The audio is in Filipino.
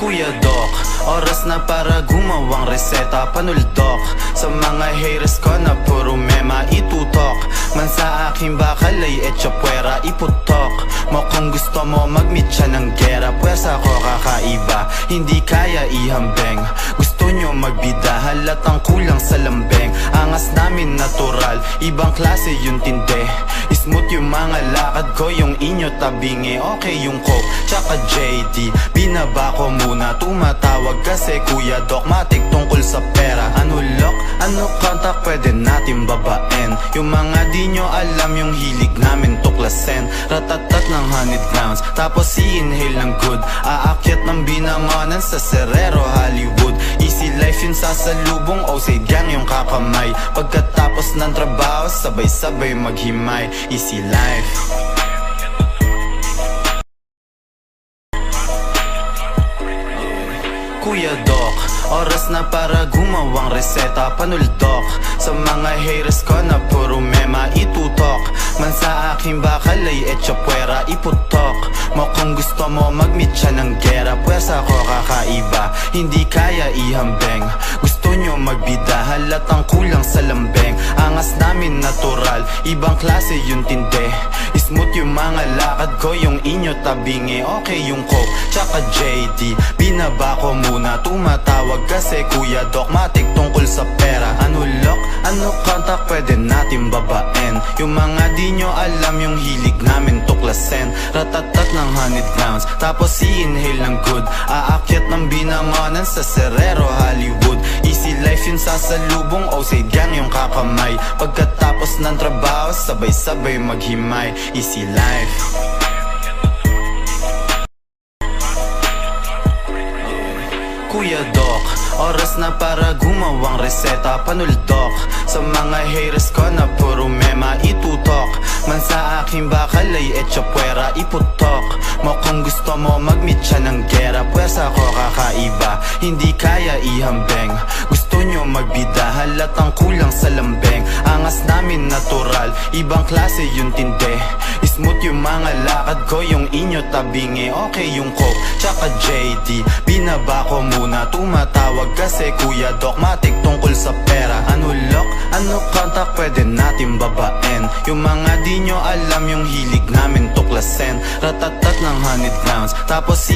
Kuya Doc, oras na para gumawang reseta. Panuldok sa mga haters ko na puro mema itutok. Man sa aking bakal ay etcha puwera iputok mo. Kung gusto mo mag-meet siya ng gera, pwersa ko kakaiba, hindi kaya ihambeng. Gusto nyo magbida, halatang kulang sa lambeng. Angas namin natural, ibang klase yung tinde. Smooth yung mga lakad ko, yung inyo tabingi. Okay yung coke, tsaka JD, binaba ko muna, tumatawag kasi Kuya Doc matik tungkol sa pera. Ano lock, ano contact, pwede natin babaen. Yung mga di nyo alam, yung hilig namin tuklasin. Ratatat ng honeyed grounds, tapos i-inhale ng good. Aakyat ng binangonan sa Serrero, Hollywood. Easy life yun sasalubong, Osade gang yung kakamay. Pagkatapos ng trabaho, sabay-sabay maghimay. Easy life. Kuya Doc, oras na para gumawang reseta. Panuldok sa mga haters ko na puro mema itutok. Man sa aking bakal ay etcha puwera iputok mo. Kung gusto mo mag-meet siya ng gera, pwersa ko kakaiba, hindi kaya ihambeng. Gusto nyo magbida, halatang kulang sa lambeng. Angas namin natural, ibang klase yung tinde. Smooth yung mga lakad ko, yung inyo tabingi. Okay yung coke, tsaka JD, binaba ko muna, tumatawag kasi Kuya Doc matik tungkol sa pera. Ano lock, ano contact, pwede natin babaen. Yung mga di nyo alam, yung hilig namin tuklasin. Ratatat ng honeyed grounds, tapos i-inhale ng good. Aakyat ng binangonan sa Serrero, Hollywood. Easy life yun sasalubong, Osade gang yung kakamay. Pagkatapos ng trabaho, sabay-sabay maghimay. Easy life. Kuya Doc, oras na para gumawang reseta. Panuldok sa mga haters ko na puro mema itutok. Man sa aking bakal ay etcha puwera iputok mo. Kung gusto mo mag-meet siya ng gera, pwersa ko kakaiba, hindi kaya ihambeng. Gusto nyo magbida, halatang kulang sa lambeng. Angas namin natural, ibang klase yung tinde. Smooth yung mga lakad ko, yung inyo tabingi. Okay yung coke, tsaka JD, binaba ko muna, tumatawag kasi Kuya Doc matik tungkol sa pera. Ano lock, ano contact, pwede natin babaen. Yung mga di nyo alam, yung hilig namin tuklasin. Ratatat ng honeyed grounds, tapos